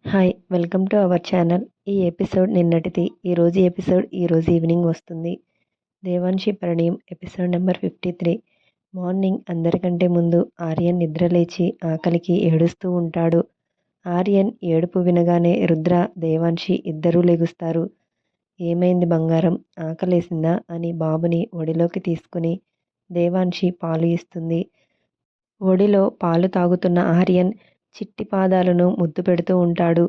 Hi! Welcome to our channel. ఈ episode నిన్నటిది. ఈరోజు episode ఈరోజు ఈవినింగ్ వస్తుంది. 'దేవాన్షి పరిణయం' ఎపిసోడ్ నెంబర్ 53. మార్నింగ్ అందరికంటే ముందు ఆర్యన్ నిద్రలేచి ఆకలికి ఏడుస్తూ ఉంటాడు. ఆర్యన్ ఏడుపు వినగానే రుద్ర, దేవాన్షి ఇద్దరూ లెగుస్తారు. ఏమైంది బంగారం, ఆకలేసిందా అని బాబుని ఒడిలోకి తీసుకుని దేవాన్షి పాలు ఇస్తుంది. ఒడిలో పాలు తాగుతున్న ఆర్యన్ చిట్టి పాదాలను ముద్దు పెడుతూ ఉంటాడు.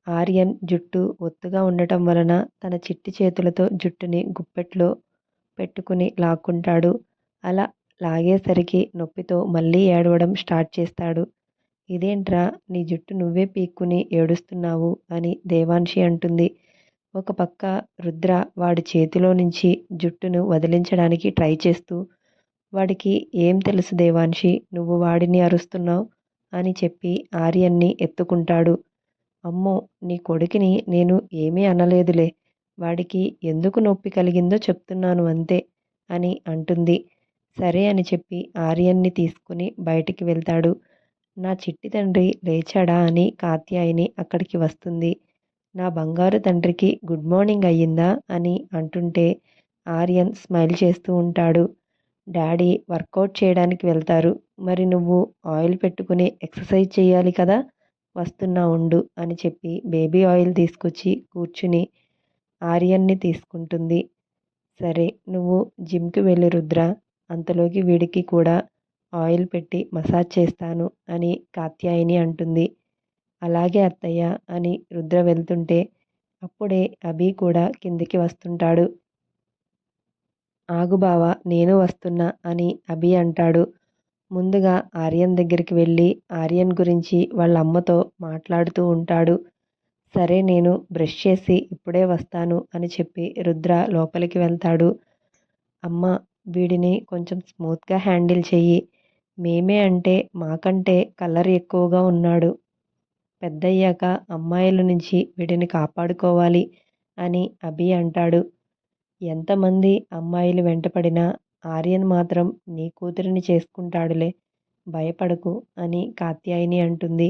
ఆర్యన్ జుట్టు ఒత్తుగా ఉండటం వలన తన చిట్టి చేతులతో జుట్టుని గుప్పెట్లో పెట్టుకుని లాక్కుంటాడు. అలా లాగేసరికి నొప్పితో మళ్ళీ ఏడవడం స్టార్ట్ చేస్తాడు. ఇదేంట్రా, నీ జుట్టు నువ్వే పీక్కుని ఏడుస్తున్నావు అని దేవాన్షి అంటుంది. ఒక పక్క రుద్ర వాడి చేతిలో నుంచి జుట్టును వదిలించడానికి ట్రై చేస్తూ, వాడికి ఏం తెలుసు దేవాన్షి, నువ్వు వాడిని అరుస్తున్నావు అని చెప్పి ఆర్యన్ని ఎత్తుకుంటాడు. అమ్మో, నీ కొడుకుని నేను ఏమీ అనలేదులే, వాడికి ఎందుకు నొప్పి కలిగిందో చెప్తున్నాను అంతే అని అంటుంది. సరే అని చెప్పి ఆర్యన్ని తీసుకుని బయటికి వెళ్తాడు. నా చిట్టి తండ్రి లేచాడా అని కాత్యాయని అక్కడికి వస్తుంది. నా బంగారు తండ్రికి గుడ్ మార్నింగ్ అయ్యిందా అని అంటుంటే ఆర్యన్ స్మైల్ చేస్తూ ఉంటాడు. డాడీ వర్కౌట్ చేయడానికి వెళ్తారు, మరి నువ్వు ఆయిల్ పెట్టుకుని ఎక్సర్సైజ్ చేయాలి కదా, వస్తున్నా ఉండు అని చెప్పి బేబీ ఆయిల్ తీసుకొచ్చి కూర్చుని ఆర్యన్ని తీసుకుంటుంది. సరే, నువ్వు జిమ్కి వెళ్ళి రుద్ర, అంతలోకి వీడికి కూడా ఆయిల్ పెట్టి మసాజ్ చేస్తాను అని కాత్యాయని అంటుంది. అలాగే అత్తయ్య అని రుద్ర వెళ్తుంటే అప్పుడే అభి కూడా కిందికి వస్తుంటాడు. ఆగు బావా, నేను వస్తున్నా అని అభి అంటాడు. ముందుగా ఆర్యన్ దగ్గరికి వెళ్ళి ఆర్యన్ గురించి వాళ్ళ అమ్మతో మాట్లాడుతూ ఉంటాడు. సరే, నేను బ్రష్ చేసి ఇప్పుడే వస్తాను అని చెప్పి రుద్ర లోపలికి వెళ్తాడు. అమ్మ, వీడిని కొంచెం స్మూత్గా హ్యాండిల్ చెయ్యి, మేమే అంటే మాకంటే కలర్ ఎక్కువగా ఉన్నాడు, పెద్దయ్యాక అమ్మాయిల నుంచి వీడిని కాపాడుకోవాలి అని అభి అంటాడు. ఎంతమంది అమ్మాయిలు వెంటపడినా ఆర్యన్ మాత్రం నీ కూతురిని చేసుకుంటాడులే, భయపడకు అని కాత్యాయని అంటుంది.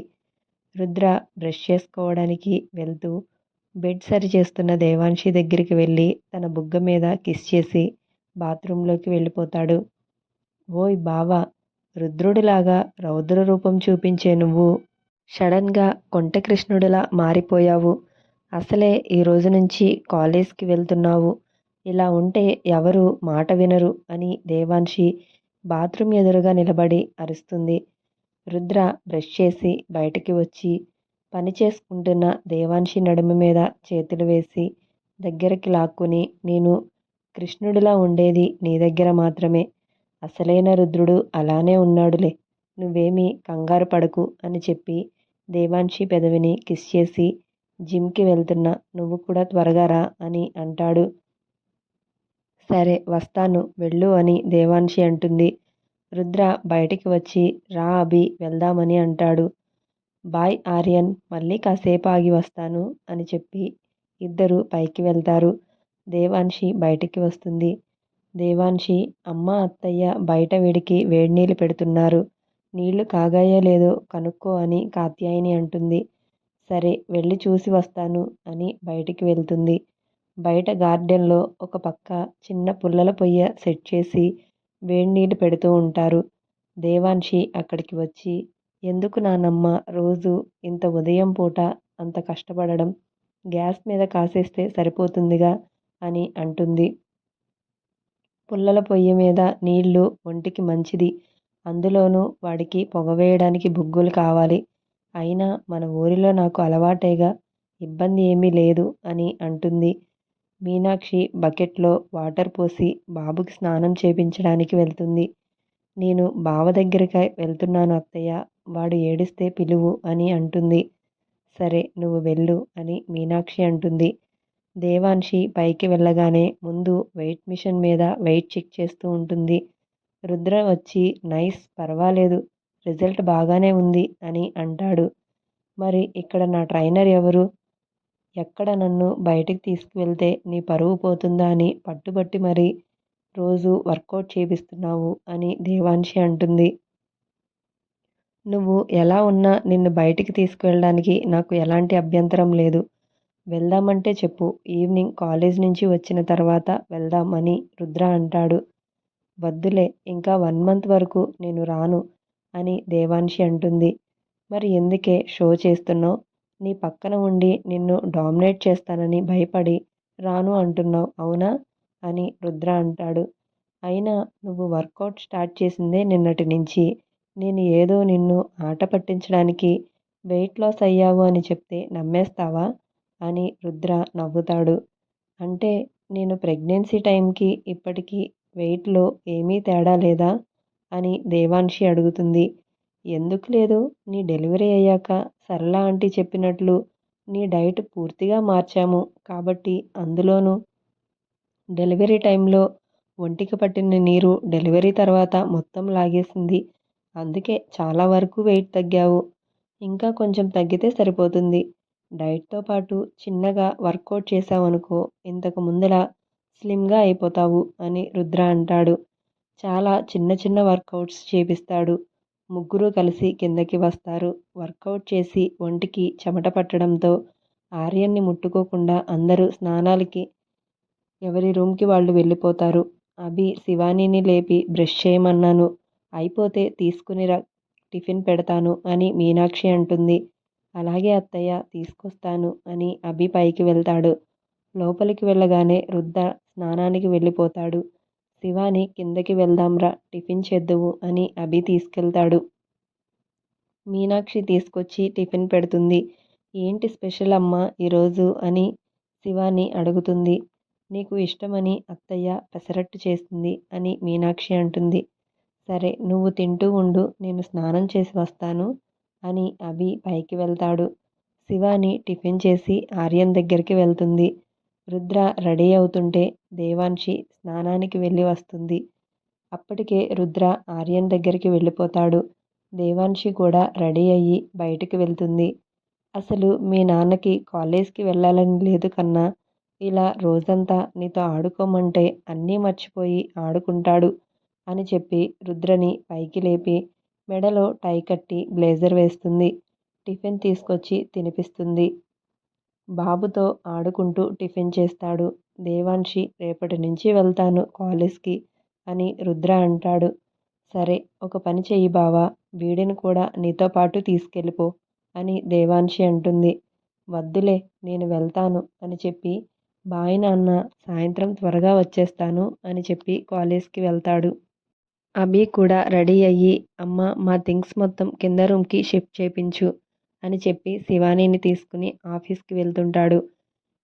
రుద్ర బ్రష్ చేసుకోవడానికి వెళ్తూ బెడ్ సరి చేస్తున్న దేవాన్షి దగ్గరికి వెళ్ళి తన బుగ్గ మీద కిస్ చేసి బాత్రూంలోకి వెళ్ళిపోతాడు. ఓయ్ బావా, రుద్రుడిలాగా రౌద్ర రూపం చూపించే నువ్వు సడన్గా కొంటె కృష్ణుడిలా మారిపోయావు. అసలే ఈ రోజు నుంచి కాలేజ్కి వెళ్తున్నావు, ఇలా ఉంటే ఎవరు మాట వినరు అని దేవాన్షి బాత్రూమ్ ఎదురుగా నిలబడి అరుస్తుంది. రుద్ర బ్రష్ చేసి బయటికి వచ్చి పని చేసుకుంటున్న దేవాన్షి నడుము మీద చేతులు వేసి దగ్గరికి లాక్కుని, నేను కృష్ణుడిలా ఉండేది నీ దగ్గర మాత్రమే, అసలైన రుద్రుడు అలానే ఉన్నాడులే, నువ్వేమీ కంగారు పడకు అని చెప్పి దేవాన్షి పెదవిని కిస్ చేసి, జిమ్కి వెళ్తున్నా, నువ్వు కూడా త్వరగా రా అని అంటాడు. సరే వస్తాను వెళ్ళు అని దేవాన్షి అంటుంది. రుద్ర బయటికి వచ్చి రా అభి, వెళ్దామని అంటాడు. బాయ్ ఆర్యన్, మళ్ళీ కాసేపు ఆగి వస్తాను అని చెప్పి ఇద్దరు పైకి వెళ్తారు. దేవాన్షి బయటికి వస్తుంది. దేవాన్షి, అమ్మ అత్తయ్య బయట వేడికి వేడినీళ్ళు పెడుతున్నారు, నీళ్లు కాగాయో లేదో కనుక్కో అని కాత్యాయని అంటుంది. సరే, వెళ్ళి చూసి వస్తాను అని బయటికి వెళ్తుంది. బయట గార్డెన్లో ఒక పక్క చిన్న పుల్లల పొయ్య సెట్ చేసి వేడినీళ్ళు పెడుతూ ఉంటారు. దేవాన్షి అక్కడికి వచ్చి, ఎందుకు నానమ్మ రోజు ఇంత ఉదయం పూట అంత కష్టపడడం, గ్యాస్ మీద కాసేస్తే సరిపోతుందిగా అని అంటుంది. పుల్లల పొయ్యి మీద నీళ్లు ఒంటికి మంచిది, అందులోనూ వాడికి పొగవేయడానికి బుగ్గులు కావాలి, అయినా మన ఊరిలో నాకు అలవాటేగా, ఇబ్బంది ఏమీ లేదు అని అంటుంది. మీనాక్షి బకెట్లో వాటర్ పోసి బాబుకి స్నానం చేపించడానికి వెళ్తుంది. నేను బావ దగ్గరికి వెళ్తున్నాను అత్తయ్య, వాడు ఏడిస్తే పిలువు అని అంటుంది. సరే, నువ్వు వెళ్ళు అని మీనాక్షి అంటుంది. దేవాన్షి పైకి వెళ్ళగానే ముందు వెయిట్ మిషన్ మీద వెయిట్ చెక్ చేస్తూ ఉంటుంది. రుద్ర వచ్చి నైస్, పర్వాలేదు, రిజల్ట్ బాగానే ఉంది అని అంటాడు. మరి ఇక్కడ నా ట్రైనర్ ఎవరు, ఎక్కడ నన్ను బయటికి తీసుకువెళ్తే నీ పరువు పోతుందా అని పట్టుబట్టి మరీ రోజు వర్కౌట్ చేపిస్తున్నావు అని దేవాన్షి అంటుంది. నువ్వు ఎలా ఉన్నా నిన్ను బయటికి తీసుకువెళ్ళడానికి నాకు ఎలాంటి అభ్యంతరం లేదు. వెళ్దామంటే చెప్పు. ఈవినింగ్ కాలేజ్ నుంచి వచ్చిన తర్వాత వెళ్దాం అని రుద్ర అంటాడు. వద్దులే, ఇంకా 1 మంత్ వరకు నేను రాను అని దేవాన్షి అంటుంది. మరి ఎందుకే షో చేస్తున్నావు? నీ పక్కన ఉండి నిన్ను డామినేట్ చేస్తానని భయపడి రాను అంటున్నావు అవునా? అని రుద్ర అంటాడు. అయినా నువ్వు వర్కౌట్ స్టార్ట్ చేసిందే నిన్నటి నుంచి. నేను ఏదో నిన్ను ఆట పట్టించడానికి వెయిట్ లాస్ అయ్యావు అని చెప్తే నమ్మేస్తావా? అని రుద్ర నవ్వుతాడు. అంటే నేను ప్రెగ్నెన్సీ టైంకి ఇప్పటికి వెయిట్లో ఏమీ తేడా లేదా? అని దేవాన్షి అడుగుతుంది. ఎందుకు లేదు? నీ డెలివరీ అయ్యాక సరళ ఆంటీ చెప్పినట్లు నీ డైట్ పూర్తిగా మార్చాము కాబట్టి అందులోనూ డెలివరీ టైంలో ఒంటికి పట్టిన నీరు డెలివరీ తర్వాత మొత్తం లాగేసింది. అందుకే చాలా వరకు వెయిట్ తగ్గావు. ఇంకా కొంచెం తగ్గితే సరిపోతుంది. డైట్తో పాటు చిన్నగా వర్కౌట్ చేశావనుకో ఇంతకు ముందులా స్లిమ్గా అయిపోతావు అని రుద్ర అంటాడు. చాలా చిన్న చిన్న వర్కౌట్స్ చేపిస్తాడు. ముగ్గురు కలిసి కిందకి వస్తారు. వర్కౌట్ చేసి ఒంటికి చెమట పట్టడంతో ఆర్యన్ని ముట్టుకోకుండా అందరూ స్నానాలకి ఎవరి రూమ్కి వాళ్ళు వెళ్ళిపోతారు. అభి శివానీని లేపి బ్రష్ చేయమన్నాను. అయిపోతే తీసుకునిరా, టిఫిన్ పెడతాను అని మీనాక్షి అంటుంది. అలాగే అత్తయ్య, తీసుకొస్తాను అని అభి పైకి వెళ్తాడు. లోపలికి వెళ్ళగానే రుద్ర స్నానానికి వెళ్ళిపోతాడు. శివాని కిందకి వెళ్దాంరా, టిఫిన్ చేద్దువు అని అభి తీసుకెళ్తాడు. మీనాక్షి తీసుకొచ్చి టిఫిన్ పెడుతుంది. ఏంటి స్పెషల్ అమ్మా ఈరోజు అని శివాని అడుగుతుంది. నీకు ఇష్టమని అత్తయ్య పెసరట్టు చేసింది అని మీనాక్షి అంటుంది. సరే, నువ్వు తింటూ ఉండు, నేను స్నానం చేసి వస్తాను అని అభి పైకి వెళ్తాడు. శివాని టిఫిన్ చేసి ఆర్యన్ దగ్గరికి వెళ్తుంది. రుద్ర రెడీ అవుతుంటే దేవాన్షి స్నానానికి వెళ్ళి వస్తుంది. అప్పటికే రుద్ర ఆర్యన్ దగ్గరికి వెళ్ళిపోతాడు. దేవాన్షి కూడా రెడీ అయ్యి బయటికి వెళ్తుంది. అసలు మీ నాన్నకి కాలేజ్కి వెళ్ళాలని లేదు కన్నా, ఇలా రోజంతా నీతో ఆడుకోమంటే అన్నీ మర్చిపోయి ఆడుకుంటాడు అని చెప్పి రుద్రని పైకి లేపి మెడలో టై కట్టి బ్లేజర్ వేస్తుంది. టిఫిన్ తీసుకొచ్చి తినిపిస్తుంది. బాబుతో ఆడుకుంటూ టిఫిన్ చేస్తాడు. దేవాన్షి రేపటి నుంచి వెళ్తాను కాలేజ్కి అని రుద్ర అంటాడు. సరే, ఒక పని చెయ్యి బావా, వీడిని కూడా నీతో పాటు తీసుకెళ్ళిపో అని దేవాన్షి అంటుంది. వద్దులే, నేను వెళ్తాను అని చెప్పి బాయ్ నాన్న, సాయంత్రం త్వరగా వచ్చేస్తాను అని చెప్పి కాలేజ్కి వెళ్తాడు. అభి కూడా రెడీ అయ్యి అమ్మ, మా థింగ్స్ మొత్తం కింద రూమ్కి షిఫ్ట్ చేపించు అని చెప్పి శివానీని తీసుకుని ఆఫీస్కి వెళ్తుంటాడు.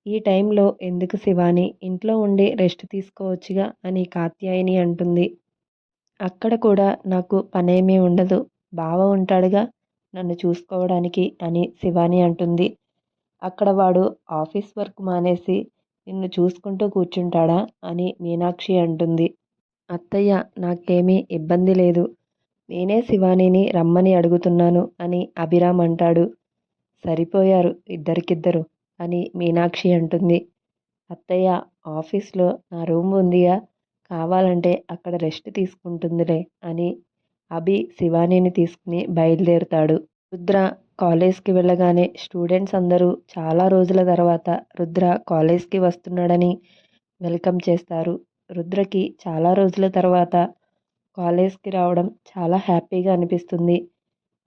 ఈ టైంలో ఎందుకు శివాని, ఇంట్లో ఉండి రెస్ట్ తీసుకోవచ్చుగా అని కాత్యాయని అంటుంది. అక్కడ కూడా నాకు పనేమీ ఉండదు, బావ ఉంటాడుగా నన్ను చూసుకోవడానికి అని శివాని అంటుంది. అక్కడ వాడు ఆఫీస్ వర్క్ మానేసి నిన్ను చూసుకుంటూ కూర్చుంటాడా అని మీనాక్షి అంటుంది. అత్తయ్య, నాకేమీ ఇబ్బంది లేదు, నేనే శివానీని రమ్మని అడుగుతున్నాను అని అభిరామ్ అంటాడు. సరిపోయారు ఇద్దరికిద్దరు అని మీనాక్షి అంటుంది. అత్తయ్య, ఆఫీస్లో నా రూమ్ ఉందిగా, కావాలంటే అక్కడ రెస్ట్ తీసుకుంటుందిలే అని అభి శివానీని తీసుకుని బయలుదేరుతాడు. రుద్ర కాలేజ్కి వెళ్ళగానే స్టూడెంట్స్ అందరూ చాలా రోజుల తర్వాత రుద్ర కాలేజ్కి వస్తున్నాడని వెల్కమ్ చేస్తారు. రుద్రకి చాలా రోజుల తర్వాత కాలేజ్కి రావడం చాలా హ్యాపీగా అనిపిస్తుంది.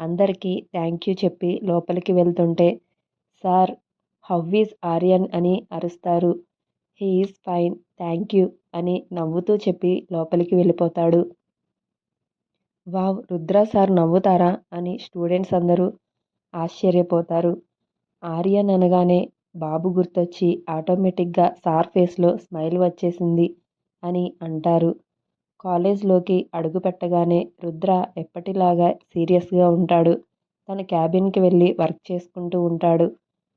అందరికీ థ్యాంక్ యూ చెప్పి లోపలికి వెళ్తుంటే సార్, హౌ ఈజ్ ఆర్యన్ అని అరుస్తారు. He is fine, thank you అని నవ్వుతూ చెప్పి లోపలికి వెళ్ళిపోతాడు. వావ్, రుద్ర సార్ నవ్వుతారా అని స్టూడెంట్స్ అందరూ ఆశ్చర్యపోతారు. ఆర్యన్ అనగానే బాబు గుర్తొచ్చి ఆటోమేటిక్గా సార్ ఫేస్లో స్మైల్ వచ్చేసింది అని అంటారు. కాలేజ్లోకి అడుగు పెట్టగానే రుద్ర ఎప్పటిలాగా సీరియస్గా ఉంటాడు. తన క్యాబిన్కి వెళ్ళి వర్క్ చేసుకుంటూ ఉంటాడు.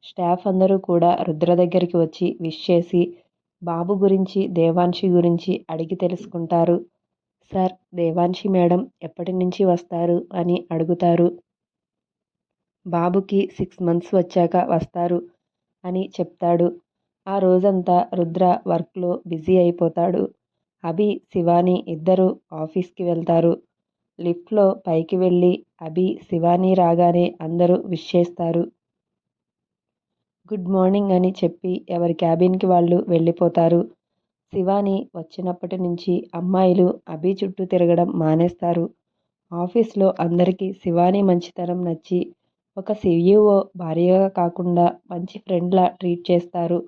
స్టాఫ్ అందరూ కూడా రుద్ర దగ్గరికి వచ్చి విష్ చేసి బాబు గురించి, దేవాన్షి గురించి అడిగి తెలుసుకుంటారు. సార్, దేవాన్షి మేడం ఎప్పటి నుంచి వస్తారు అని అడుగుతారు. బాబుకి 6 months వచ్చాక వస్తారు అని చెప్తాడు. ఆ రోజంతా రుద్ర వర్క్లో బిజీ అయిపోతాడు. అభి, శివాని ఇద్దరూ ఆఫీస్కి వెళ్తారు. లిఫ్ట్లో పైకి వెళ్ళి అభి శివాని రాగానే అందరూ విష్ చేస్తారు. గుడ్ మార్నింగ్ అని చెప్పి ఎవరి క్యాబిన్కి వాళ్ళు వెళ్ళిపోతారు. శివాని వచ్చినప్పటి నుంచి అమ్మాయిలు అభి చుట్టూ తిరగడం మానేస్తారు. ఆఫీస్లో అందరికీ శివాని మంచితనం నచ్చి ఒక CEO భార్యగా కాకుండా మంచి ఫ్రెండ్లా ట్రీట్ చేస్తారు.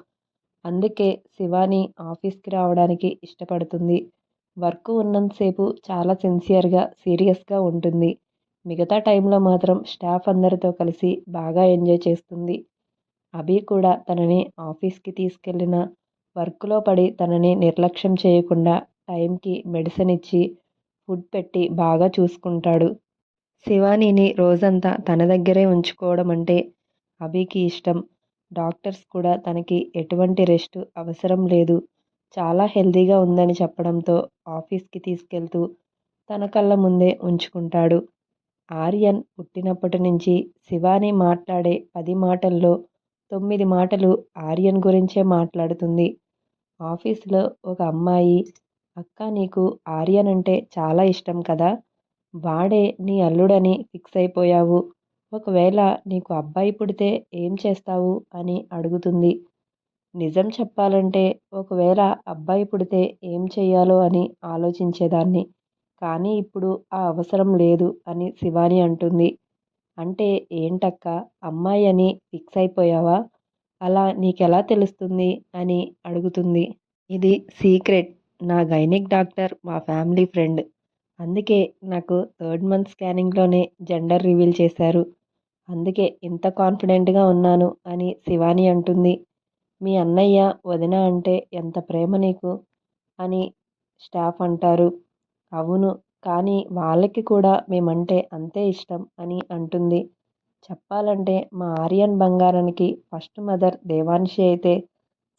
అందుకే శివాని ఆఫీస్కి రావడానికి ఇష్టపడుతుంది. వర్క్ ఉన్నంతసేపు చాలా సిన్సియర్గా సీరియస్గా ఉంటుంది. మిగతా టైంలో మాత్రం స్టాఫ్ అందరితో కలిసి బాగా ఎంజాయ్ చేస్తుంది. అభి కూడా తనని ఆఫీస్కి తీసుకెళ్ళిన వర్క్లో పడి తనని నిర్లక్ష్యం చేయకుండా టైంకి మెడిసిన్ ఇచ్చి ఫుడ్ పెట్టి బాగా చూసుకుంటాడు. శివానీని రోజంతా తన దగ్గరే ఉంచుకోవడం అంటే అభికి ఇష్టం. డాక్టర్స్ కూడా తనకి ఎటువంటి రెస్ట్ అవసరం లేదు, చాలా హెల్తీగా ఉందని చెప్పడంతో ఆఫీస్కి తీసుకెళ్తూ తన కళ్ళ ముందే ఉంచుకుంటాడు. ఆర్యన్ పుట్టినప్పటి నుంచి శివాని మాట్లాడే 10 మాటల్లో 9 మాటలు ఆర్యన్ గురించే మాట్లాడుతుంది. ఆఫీసులో ఒక అమ్మాయి, అక్క నీకు ఆర్యన్ అంటే చాలా ఇష్టం కదా, వాడే నీ అల్లుడని ఫిక్స్ అయిపోయావు, ఒకవేళ నీకు అబ్బాయి పుడితే ఏం చేస్తావు అని అడుగుతుంది. నిజం చెప్పాలంటే ఒకవేళ అబ్బాయి పుడితే ఏం చెయ్యాలో అని ఆలోచించేదాన్ని, కానీ ఇప్పుడు ఆ అవసరం లేదు అని శివాని అంటుంది. అంటే ఏంటక్క, అమ్మాయి అని ఫిక్స్ అయిపోయావా, అలా నీకెలా తెలుస్తుంది అని అడుగుతుంది. ఇది సీక్రెట్, నా గైనిక్ డాక్టర్ మా ఫ్యామిలీ ఫ్రెండ్, అందుకే నాకు 3rd మంత్ స్కానింగ్లోనే జెండర్ రివీల్ చేశారు, అందుకే ఇంత కాన్ఫిడెంట్గా ఉన్నాను అని శివాని అంటుంది. మీ అన్నయ్య వదిన అంటే ఎంత ప్రేమ నీకు అని స్టాఫ్ అంటారు. అవును, కానీ వాళ్ళకి కూడా మేమంటే అంతే ఇష్టం అని అంటుంది. చెప్పాలంటే మా ఆర్యన్ బంగారానికి ఫస్ట్ మదర్ దేవాన్షి అయితే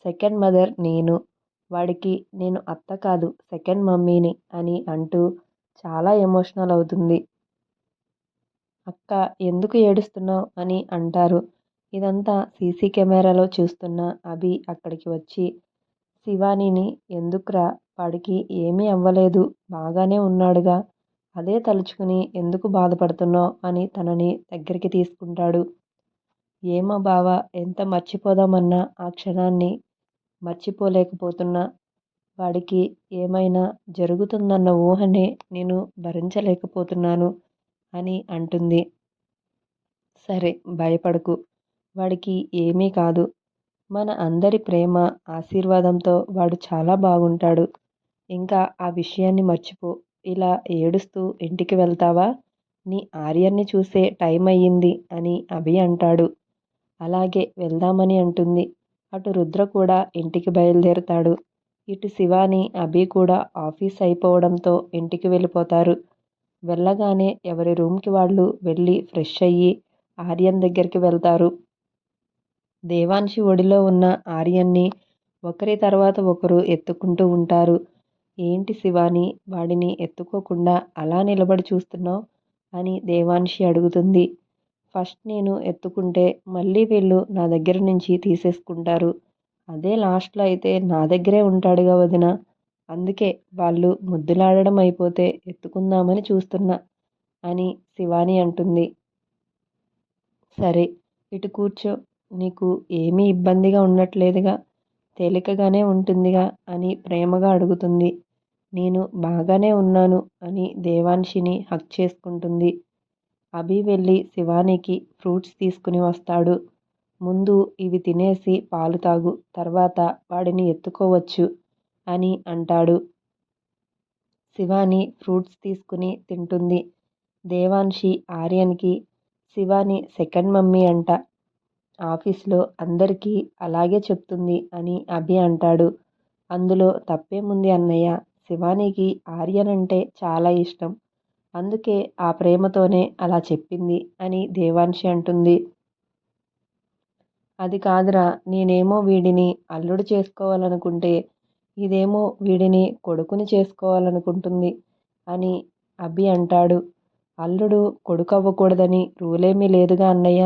సెకండ్ మదర్ నేను, వాడికి నేను అత్త కాదు సెకండ్ మమ్మీని అని అంటూ చాలా ఎమోషనల్ అవుతుంది. అక్క ఎందుకు ఏడుస్తున్నావు అని అంటారు. ఇదంతా సీసీ కెమెరాలో చూస్తున్న అభి అక్కడికి వచ్చి శివానీని, ఎందుకురా, వాడికి ఏమీ అవ్వలేదు, బాగానే ఉన్నాడుగా, అదే తలుచుకుని ఎందుకు బాధపడుతున్నావు అని తనని దగ్గరికి తీసుకుంటాడు. ఏమో బావా, ఎంత మర్చిపోదామన్నా ఆ క్షణాన్ని మర్చిపోలేకపోతున్నా, వాడికి ఏమైనా జరుగుతుందన్న ఊహనే నేను భరించలేకపోతున్నాను అని అంటుంది. సరే భయపడకు, వాడికి ఏమీ కాదు, మన అందరి ప్రేమ ఆశీర్వాదంతో వాడు చాలా బాగుంటాడు, ఇంకా ఆ విషయాన్ని మర్చిపో, ఇలా ఏడుస్తూ ఇంటికి వెళ్తావా, నీ ఆర్యన్ని చూసే టైం అయ్యింది అని అభి అంటాడు. అలాగే వెళ్దామని అంటుంది. అటు రుద్ర కూడా ఇంటికి బయలుదేరుతాడు. ఇటు శివాని అభి కూడా ఆఫీస్ అయిపోవడంతో ఇంటికి వెళ్ళిపోతారు. వెళ్ళగానే ఎవరి రూమ్కి వాళ్ళు వెళ్ళి ఫ్రెష్ అయ్యి ఆర్యన్ దగ్గరికి వెళ్తారు. దేవాన్షి ఒడిలో ఉన్న ఆర్యన్ని ఒకరి తర్వాత ఒకరు ఎత్తుకుంటూ ఉంటారు. ఏంటి శివాని, వాడిని ఎత్తుకోకుండా అలా నిలబడి చూస్తున్నావు అని దేవాన్షి అడుగుతుంది. ఫస్ట్ నేను ఎత్తుకుంటే మళ్ళీ వీళ్ళు నా దగ్గర నుంచి తీసేసుకుంటారు, అదే లాస్ట్లో అయితే నా దగ్గరే ఉంటాడుగా వదిన, అందుకే వాళ్ళు ముద్దులాడడం అయిపోతే ఎత్తుకుందామని చూస్తున్నా అని శివాని అంటుంది. సరే ఇటు కూర్చో, నీకు ఏమీ ఇబ్బందిగా ఉండట్లేదుగా, తేలికగానే ఉంటుందిగా అని ప్రేమగా అడుగుతుంది. నేను బాగానే ఉన్నాను అని దేవాన్షిని హగ్ చేసుకుంటుంది. అభి వెళ్ళి శివానికి ఫ్రూట్స్ తీసుకుని వస్తాడు. ముందు ఇవి తినేసి పాలు తాగు, తర్వాత వాడిని ఎత్తుకోవచ్చు అని అంటాడు. శివాని ఫ్రూట్స్ తీసుకుని తింటుంది. దేవాన్షి ఆర్యన్కి శివాని సెకండ్ మమ్మీ అంట, ఆఫీస్లో అందరికీ అలాగే చెప్తుంది అని అభి అంటాడు. అందులో తప్పేముంది అన్నయ్య, శివానికి ఆర్యన్ అంటే చాలా ఇష్టం, అందుకే ఆ ప్రేమతోనే అలా చెప్పింది అని దేవాన్షి అంటుంది. అది కాదురా, నేనేమో వీడిని అల్లుడు చేసుకోవాలనుకుంటే ఇదేమో వీడిని కొడుకుని చేసుకోవాలనుకుంటుంది అని అభి అంటాడు. అల్లుడు కొడుకు అవ్వకూడదని రూలేమీ లేదుగా అన్నయ్య,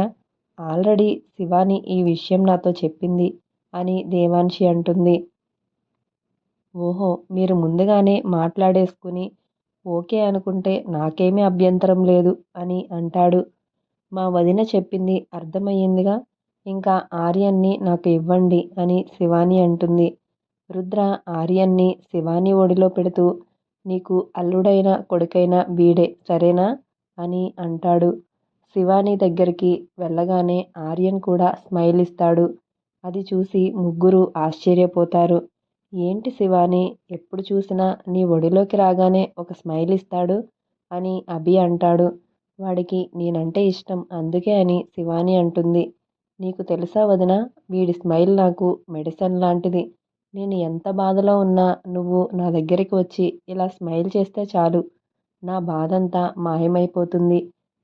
ఆల్రెడీ శివాని ఈ విషయం నాతో చెప్పింది అని దేవాన్షి అంటుంది. ఓహో, మీరు ముందుగానే మాట్లాడేసుకుని ఓకే అనుకుంటే నాకేమీ అభ్యంతరం లేదు అని అంటాడు. మా వదిన చెప్పింది అర్థమయ్యిందిగా, ఇంకా ఆర్యన్ని నాకు ఇవ్వండి అని శివాని అంటుంది. రుద్ర ఆర్యన్ని శివాని ఒడిలో పెడుతూ, నీకు అల్లుడైన కొడుకైన వీడే సరేనా అని అంటాడు. శివాని దగ్గరికి వెళ్ళగానే ఆర్యన్ కూడా స్మైల్ ఇస్తాడు. అది చూసి ముగ్గురు ఆశ్చర్యపోతారు. ఏంటి శివాని, ఎప్పుడు చూసినా నీ ఒడిలోకి రాగానే ఒక స్మైల్ ఇస్తాడు అని అభి అంటాడు. వాడికి నేనంటే ఇష్టం అందుకే అని శివాని అంటుంది. నీకు తెలుసా వదినా, వీడి స్మైల్ నాకు మెడిసిన్ లాంటిది. నేను ఎంత బాధలో ఉన్నా నువ్వు నా దగ్గరికి వచ్చి ఇలా స్మైల్ చేస్తే చాలు, నా బాధంతా మాయమైపోతుంది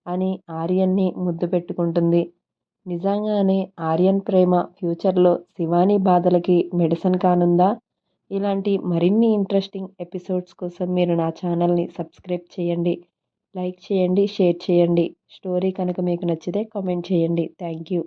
అని ఆర్యన్ని ముద్దు పెట్టుకుంటుంది. నిజంగానే ఆర్యన్ ప్రేమ ఫ్యూచర్లో శివాని బాధలకి మెడిసిన్ కానుందా? ఇలాంటి మరిన్ని ఇంట్రెస్టింగ్ ఎపిసోడ్స్ కోసం మీరు నా ఛానల్ని సబ్స్క్రైబ్ చేయండి, లైక్ చేయండి, షేర్ చేయండి. స్టోరీ కనుక మీకు నచ్చితే కామెంట్ చేయండి. Thank you.